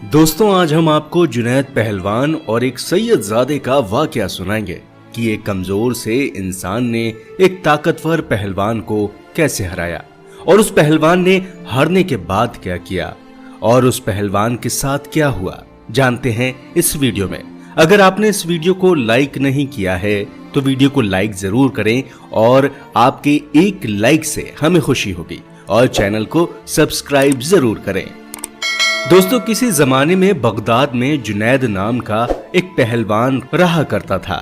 दोस्तों, आज हम आपको जुनैद पहलवान और एक सैयदजादे का वाकया सुनाएंगे कि एक कमजोर से इंसान ने एक ताकतवर पहलवान को कैसे हराया और उस पहलवान ने हारने के बाद क्या किया और उस पहलवान के साथ क्या हुआ, जानते हैं इस वीडियो में। अगर आपने इस वीडियो को लाइक नहीं किया है तो वीडियो को लाइक जरूर करें और आपके एक लाइक से हमें खुशी होगी और चैनल को सब्सक्राइब जरूर करें। दोस्तों, किसी जमाने में बगदाद में जुनैद नाम का एक पहलवान रहा करता था।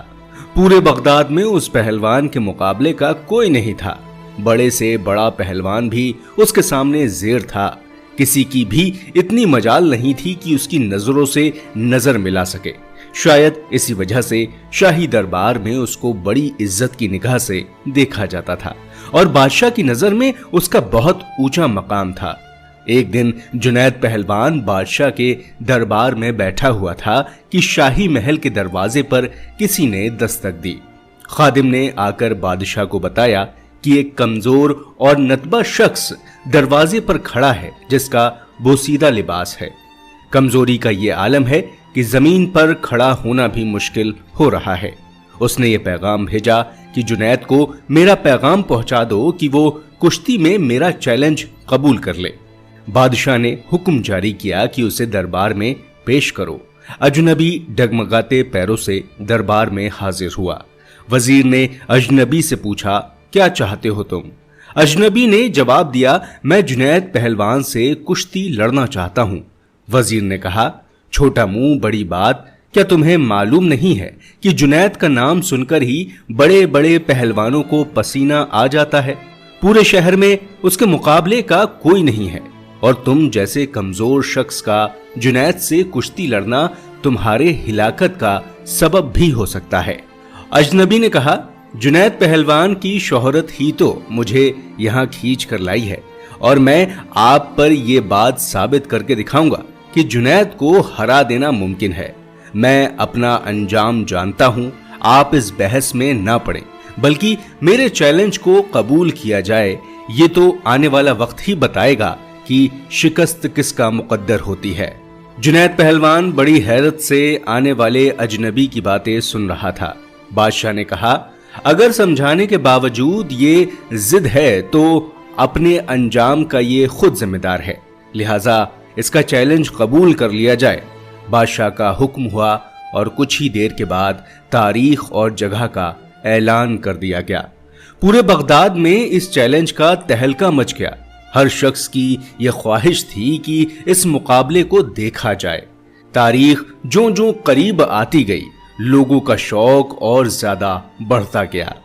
पूरे बगदाद में उस पहलवान के मुकाबले का कोई नहीं था। बड़े से बड़ा पहलवान भी उसके सामने ज़ेर था। किसी की भी इतनी मजाल नहीं थी कि उसकी नजरों से नजर मिला सके। शायद इसी वजह से शाही दरबार में उसको बड़ी इज्जत की निगाह से देखा जाता था और बादशाह की नजर में उसका बहुत ऊंचा मकाम था। एक दिन जुनैद पहलवान बादशाह के दरबार में बैठा हुआ था कि शाही महल के दरवाजे पर किसी ने दस्तक दी। खादिम ने आकर बादशाह को बताया कि एक कमजोर और नतबा शख्स दरवाजे पर खड़ा है जिसका बोसीदा लिबास है। कमजोरी का ये आलम है कि जमीन पर खड़ा होना भी मुश्किल हो रहा है। उसने ये पैगाम भेजा कि जुनैद को मेरा पैगाम पहुंचा दो कि वो कुश्ती में मेरा चैलेंज कबूल कर ले। बादशाह ने हुक्म जारी किया कि उसे दरबार में पेश करो। अजनबी डगमगाते पैरों से दरबार में हाजिर हुआ। वजीर ने अजनबी से पूछा, क्या चाहते हो तुम? अजनबी ने जवाब दिया, मैं जुनैद पहलवान से कुश्ती लड़ना चाहता हूं। वजीर ने कहा, छोटा मुंह बड़ी बात, क्या तुम्हें मालूम नहीं है कि जुनैद का नाम सुनकर ही बड़े बड़े पहलवानों को पसीना आ जाता है। पूरे शहर में उसके मुकाबले का कोई नहीं है और तुम जैसे कमजोर शख्स का जुनैद से कुश्ती लड़ना तुम्हारे हिलाकत का सबब भी हो सकता है। अजनबी ने कहा, जुनैद पहलवान की शोहरत ही तो मुझे यहाँ खींच कर लाई है और मैं आप पर यह बात साबित करके दिखाऊंगा कि जुनैद को हरा देना मुमकिन है। मैं अपना अंजाम जानता हूं, आप इस बहस में ना पड़ें, बल्कि मेरे चैलेंज को कबूल किया जाए। ये तो आने वाला वक्त ही बताएगा कि शिकस्त किसका मुकद्दर होती है। जुनैद पहलवान बड़ी हैरत से आने वाले अजनबी की बातें सुन रहा था। बादशाह ने कहा, अगर समझाने के बावजूद ये जिद है तो अपने अंजाम का ये खुद जिम्मेदार है, लिहाजा इसका चैलेंज कबूल कर लिया जाए। बादशाह का हुक्म हुआ और कुछ ही देर के बाद तारीख और जगह का ऐलान कर दिया गया। पूरे बगदाद में इस चैलेंज का तहलका मच गया। हर शख्स की यह ख्वाहिश थी कि इस मुकाबले को देखा जाए। तारीख जो जो करीब आती गई, लोगों का शौक और ज्यादा बढ़ता गया।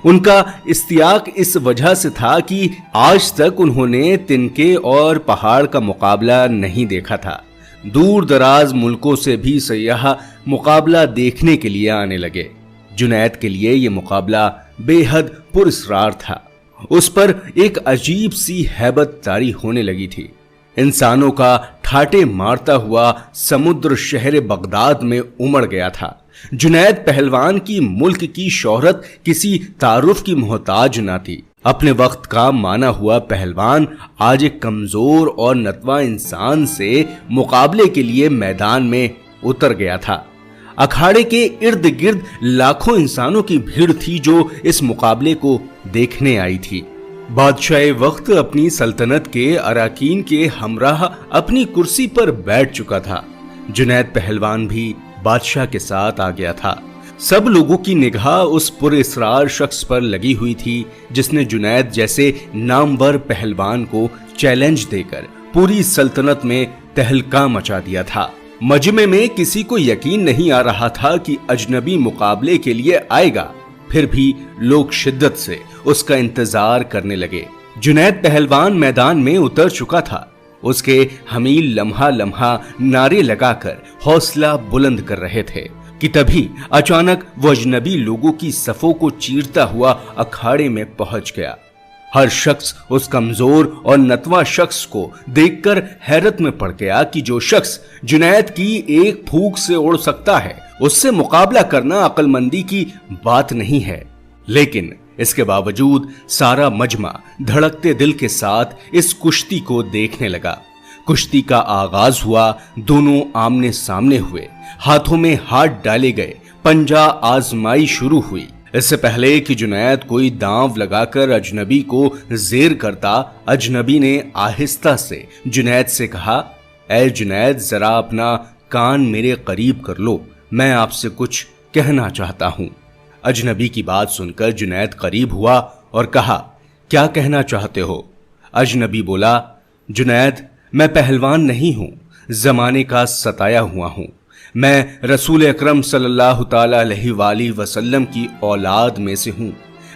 उनका इस्तियाक इस वजह से था कि आज तक उन्होंने तिनके और पहाड़ का मुकाबला नहीं देखा था। दूर दराज मुल्कों से भी सयाह मुकाबला देखने के लिए आने लगे। जुनैद के लिए यह मुकाबला बेहद पुरस्कार था। उस पर एक अजीब सी हैबत तारी होने लगी थी। इंसानों का ठाटे मारता हुआ समुद्र शहर बगदाद में उमड़ गया था। जुनैद पहलवान की मुल्क की शोहरत किसी तारुफ की मोहताज न थी। अपने वक्त का माना हुआ पहलवान आज एक कमजोर और नतवा इंसान से मुकाबले के लिए मैदान में उतर गया था। अखाड़े के इर्द गिर्द लाखों इंसानों की भीड़ थी जो इस मुकाबले को देखने आई थी। बादशाह वक्त अपनी सल्तनत के अराकीन के हमराह अपनी कुर्सी पर बैठ चुका था। जुनैद पहलवान भी बादशाह के साथ आ गया था। सब लोगों की निगाह उस पुरअसरार शख्स पर लगी हुई थी जिसने जुनैद जैसे नामवर पहलवान को चैलेंज देकर पूरी सल्तनत में तहलका मचा दिया था। मजमे में किसी को यकीन नहीं आ रहा था कि अजनबी मुकाबले के लिए आएगा, फिर भी लोग शिद्दत से उसका इंतजार करने लगे। जुनैद पहलवान मैदान में उतर चुका था। उसके हमील लम्हा लम्हा नारे लगाकर हौसला बुलंद कर रहे थे कि तभी अचानक वो अजनबी लोगों की सफों को चीरता हुआ अखाड़े में पहुंच गया। हर शख्स उस कमजोर और नतवा शख्स को देखकर हैरत में पड़ गया कि जो शख्स जुनैद की एक फूंक से उड़ सकता है, उससे मुकाबला करना अक्लमंदी की बात नहीं है। लेकिन इसके बावजूद सारा मजमा धड़कते दिल के साथ इस कुश्ती को देखने लगा। کشتی کا آغاز ہوا، دونوں آمنے سامنے ہوئے، ہاتھوں میں ہاتھ ڈالے گئے، پنجہ آزمائی شروع ہوئی۔ اس سے پہلے کہ جنید کوئی داؤں لگا کر اجنبی کو زیر کرتا، اجنبی نے آہستہ سے جنید سے کہا، اے جنید، ذرا اپنا کان میرے قریب کر لو، میں آپ سے کچھ کہنا چاہتا ہوں۔ اجنبی کی بات سن کر جنید قریب ہوا اور کہا، کیا کہنا چاہتے ہو؟ اجنبی بولا، جنید، میں پہلوان نہیں ہوں، زمانے کا ستایا ہوا ہوں، میں رسول اکرم صلی اللہ تعالی علیہ وآلہ وسلم کی اولاد میں سے ہوں،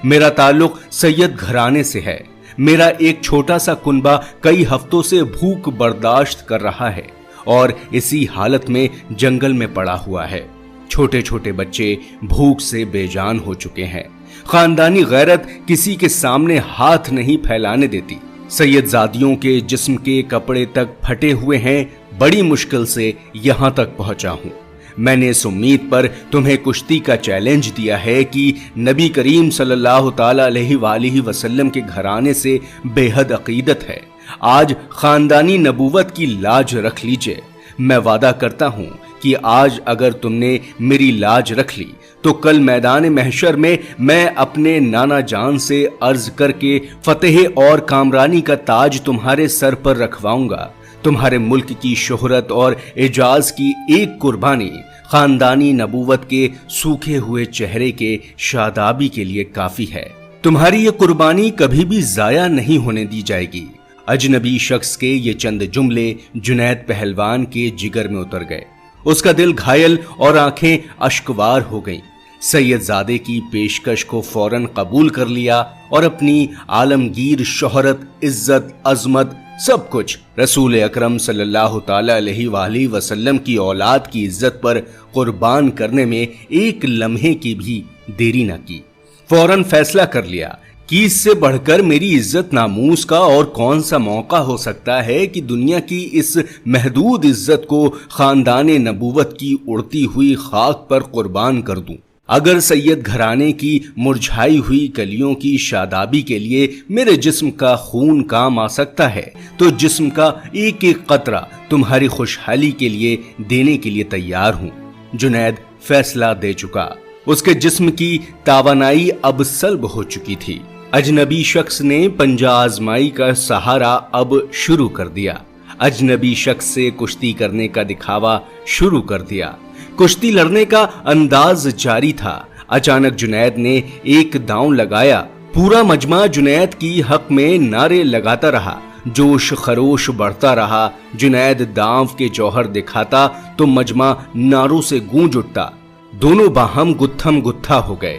میرا تعلق سید گھرانے سے ہے، میرا ایک چھوٹا سا کنبہ کئی ہفتوں سے بھوک برداشت کر رہا ہے اور اسی حالت میں جنگل میں پڑا ہوا ہے، چھوٹے چھوٹے بچے بھوک سے بے جان ہو چکے ہیں، خاندانی غیرت کسی کے سامنے ہاتھ نہیں پھیلانے دیتی، سید زادیوں کے جسم کے کپڑے تک پھٹے ہوئے ہیں، بڑی مشکل سے یہاں تک پہنچا ہوں۔ میں نے اس امید پر تمہیں کشتی کا چیلنج دیا ہے کہ نبی کریم صلی اللہ تعالی علیہ وآلہ وسلم کے گھرانے سے بے حد عقیدت ہے، آج خاندانی نبوت کی لاج رکھ لیجئے۔ میں وعدہ کرتا ہوں کہ آج اگر تم نے میری لاج رکھ لی تو کل میدان محشر میں میں اپنے نانا جان سے عرض کر کے فتح اور کامرانی کا تاج تمہارے سر پر رکھواؤں گا۔ تمہارے ملک کی شہرت اور اعجاز کی ایک قربانی خاندانی نبوت کے سوکھے ہوئے چہرے کے شادابی کے لیے کافی ہے، تمہاری یہ قربانی کبھی بھی ضائع نہیں ہونے دی جائے گی۔ اجنبی شخص کے یہ چند جملے جنید پہلوان کے جگر میں اتر گئے، اس کا دل گھائل اور آنکھیں اشکوار ہو گئیں۔ سید زادے کی پیشکش کو فوراً قبول کر لیا اور اپنی عالمگیر شہرت، عزت، عظمت، سب کچھ رسول اکرم صلی اللہ تعالی علیہ وآلہ وسلم کی اولاد کی عزت پر قربان کرنے میں ایک لمحے کی بھی دیری نہ کی۔ فوراً فیصلہ کر لیا کہ اس سے بڑھ کر میری عزت ناموس کا اور کون سا موقع ہو سکتا ہے کہ دنیا کی اس محدود عزت کو خاندان نبوت کی اڑتی ہوئی خاک پر قربان کر دوں۔ اگر سید گھرانے کی مرجھائی ہوئی کلیوں کی شادابی کے لیے میرے جسم کا خون کام آ سکتا ہے تو جسم کا ایک ایک قطرہ تمہاری خوشحالی کے لیے دینے کے لیے تیار ہوں۔ جنید فیصلہ دے چکا، اس کے جسم کی توانائی اب سلب ہو چکی تھی۔ اجنبی شخص نے پنجہ آزمائی کا سہارا اب شروع کر دیا، اجنبی شخص سے کشتی کرنے کا دکھاوا شروع کر دیا۔ کشتی لڑنے کا انداز جاری تھا۔ اچانک جنید نے ایک داؤں لگایا، پورا مجمع جنید کی حق میں نعرے لگاتا رہا، جوش خروش بڑھتا رہا۔ جنید داؤں کے جوہر دکھاتا تو مجمع نعروں سے گونج اٹھتا، دونوں باہم گتھم گتھا ہو گئے۔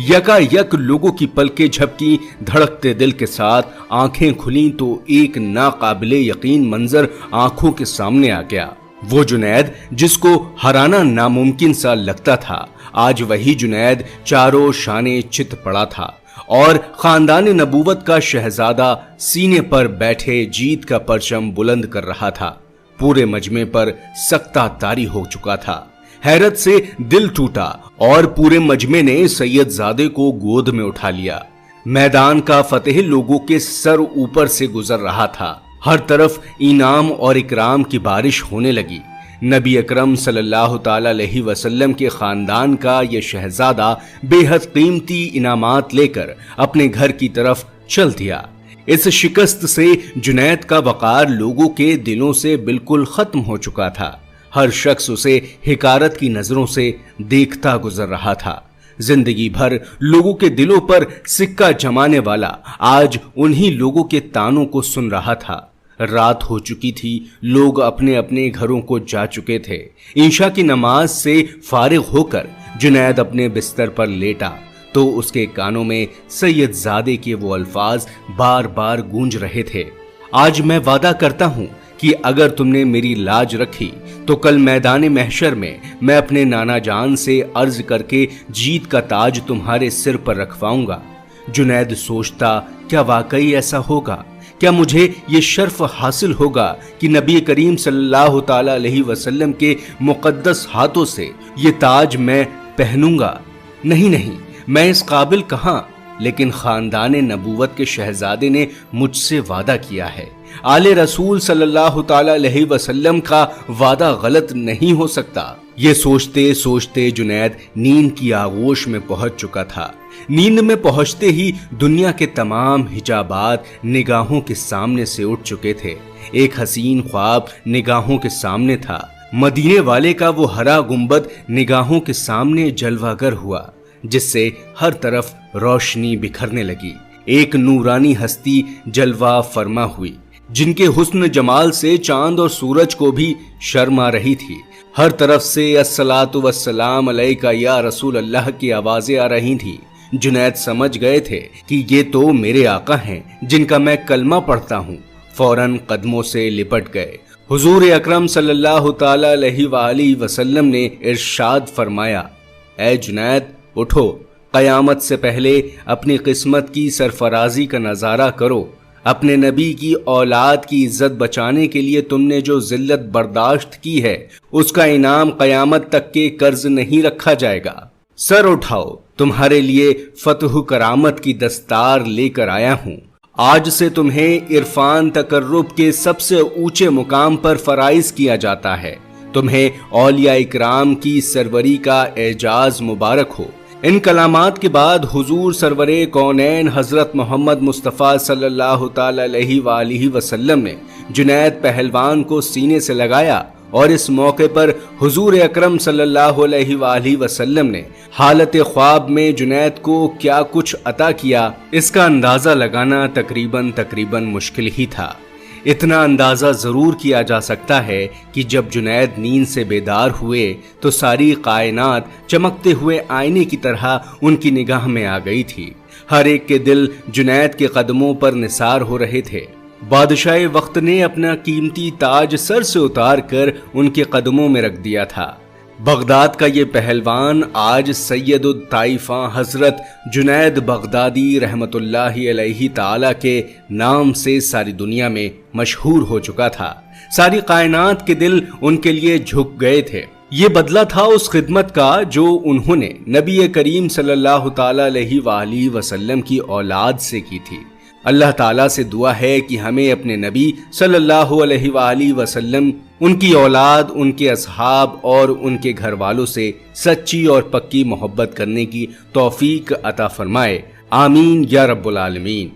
یکا یک لوگوں کی پلکیں جھپکی، دھڑکتے دل کے ساتھ آنکھیں کھلیں تو ایک ناقابل یقین منظر آنکھوں کے سامنے آ گیا۔ وہ جنید جس کو ہرانا ناممکن سا لگتا تھا، آج وہی جنید چاروں شانے چت پڑا تھا اور خاندان نبوت کا شہزادہ سینے پر بیٹھے جیت کا پرچم بلند کر رہا تھا۔ پورے مجمع پر سکتہ طاری ہو چکا تھا، حیرت سے دل ٹوٹا اور پورے مجمع نے سید زادے کو گود میں اٹھا لیا۔ میدان کا فتح لوگوں کے سر اوپر سے گزر رہا تھا، ہر طرف انعام اور اکرام کی بارش ہونے لگی۔ نبی اکرم صلی اللہ تعالی علیہ وسلم کے خاندان کا یہ شہزادہ بے حد قیمتی انعامات لے کر اپنے گھر کی طرف چل دیا۔ اس شکست سے جنید کا وقار لوگوں کے دلوں سے بالکل ختم ہو چکا تھا، ہر شخص اسے حقارت کی نظروں سے دیکھتا گزر رہا تھا۔ زندگی بھر لوگوں کے دلوں پر سکہ جمانے والا آج انہی لوگوں کے تانوں کو سن رہا تھا۔ رات ہو چکی تھی، لوگ اپنے اپنے گھروں کو جا چکے تھے۔ عشاء کی نماز سے فارغ ہو کر جنید اپنے بستر پر لیٹا تو اس کے کانوں میں سید زادے کے وہ الفاظ بار بار گونج رہے تھے، آج میں وعدہ کرتا ہوں کہ اگر تم نے میری لاج رکھی تو کل میدان محشر میں اپنے نانا جان سے عرض کر کے جیت کا تاج تمہارے سر پر رکھواؤں گا۔ جنید سوچتا، کیا واقعی ایسا ہوگا؟ کیا مجھے یہ شرف حاصل ہوگا کہ نبی کریم صلی اللہ تعالی علیہ وسلم کے مقدس ہاتھوں سے یہ تاج میں پہنوں گا؟ نہیں، میں اس قابل کہاں، لیکن خاندان نبوت کے شہزادے نے مجھ سے وعدہ کیا ہے، आले रसूल सल्लल्लाहु ताला अलैहि वसल्लम का वादा गलत नहीं हो सकता। ये सोचते सोचते जुनैद नींद की आगोश में पहुंच चुका था। नींद में पहुंचते ही दुनिया के तमाम हिजाबात निगाहों के सामने से उठ चुके थे। एक हसीन ख्वाब निगाहों के सामने था। मदीने वाले का वो हरा गुंबद निगाहों के सामने जलवागर हुआ, जिससे हर तरफ रोशनी बिखरने लगी। एक नूरानी हस्ती जलवा फरमा हुई, जिनके हुस्न जमाल से चांद और सूरज को भी शर्म आ रही थी। हर तरफ से अस्सलातु वस्सलाम अलैका या रसूल अल्लाह की आवाजें आ रही थी। जुनैद समझ गए थे कि ये तो मेरे आका हैं जिनका मैं कलमा पढ़ता हूँ। फौरन कदमों से लिपट गए। हुजूर अकरम सल्लल्लाहु ताला अलैहि वसल्लम ने इरशाद फरमाया, ऐ जुनैद उठो, कयामत से पहले अपनी किस्मत की सरफराजी का नजारा करो। अपने नबी की औलाद की इज्जत बचाने के लिए तुमने जो जिल्लत बर्दाश्त की है, उसका इनाम कयामत तक के कर्ज नहीं रखा जाएगा। सर उठाओ, तुम्हारे लिए फतह करामत की दस्तार लेकर आया हूँ। आज से तुम्हें इरफान तकर्रुब के सबसे ऊंचे मुकाम पर फराइज किया जाता है। तुम्हें औलिया इकराम की सरवरी का एजाज मुबारक हो। इन कलामात के बाद हुजूर सरवरे कौनैन हजरत मोहम्मद मुस्तफ़ा सल्लल्लाहु ताला अलैहि वसल्लम ने जुनैद पहलवान को सीने से लगाया और इस मौके पर हुजूर अकरम सल्लल्लाहु अलैहि वसल्लम ने हालत ख्वाब में जुनैद को क्या कुछ अता किया, इसका अंदाजा लगाना तकरीबन मुश्किल ही था। इतना अंदाजा जरूर किया जा सकता है कि जब जुनैद नींद से बेदार हुए तो सारी कायनात चमकते हुए आईने की तरह उनकी निगाह में आ गई थी। हर एक के दिल जुनैद के कदमों पर निसार हो रहे थे। बादशाह वक्त ने अपना कीमती ताज सर से उतार कर उनके कदमों में रख दिया था। बगदाद का ये पहलवान आज सैयदुत ताइफा हजरत जुनैद बगदादी रहमतुल्लाहि अलैहि ताला के नाम से सारी दुनिया में मशहूर हो चुका था। सारी कायनात के दिल उनके लिए झुक गए थे। ये बदला था उस खिदमत का जो उन्होंने नबी करीम सल्लल्लाहु ताला अलैहि वसल्लम की औलाद से की थी। अल्लाह ताला से दुआ है कि हमें अपने नबी सल्लल्लाहु अलैहि वसल्लम, उनकी औलाद, उनके असहाब और उनके घर वालों से सच्ची और पक्की मोहब्बत करने की तौफीक अता फरमाए। आमीन या रब्बुल आलमीन।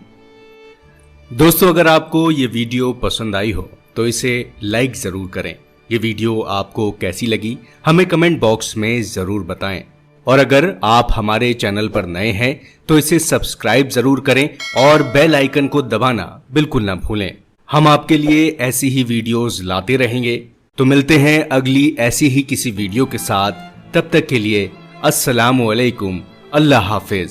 दोस्तों, अगर आपको ये वीडियो पसंद आई हो तो इसे लाइक जरूर करें। ये वीडियो आपको कैसी लगी हमें कमेंट बॉक्स में जरूर बताएं। और अगर आप हमारे चैनल पर नए हैं तो इसे सब्सक्राइब जरूर करें और बेल आइकन को दबाना बिल्कुल ना भूलें। हम आपके लिए ऐसी ही वीडियोस लाते रहेंगे। तो मिलते हैं अगली ऐसी ही किसी वीडियो के साथ। तब तक के लिए अस्सलामु अलैकुम, अल्लाह हाफिज।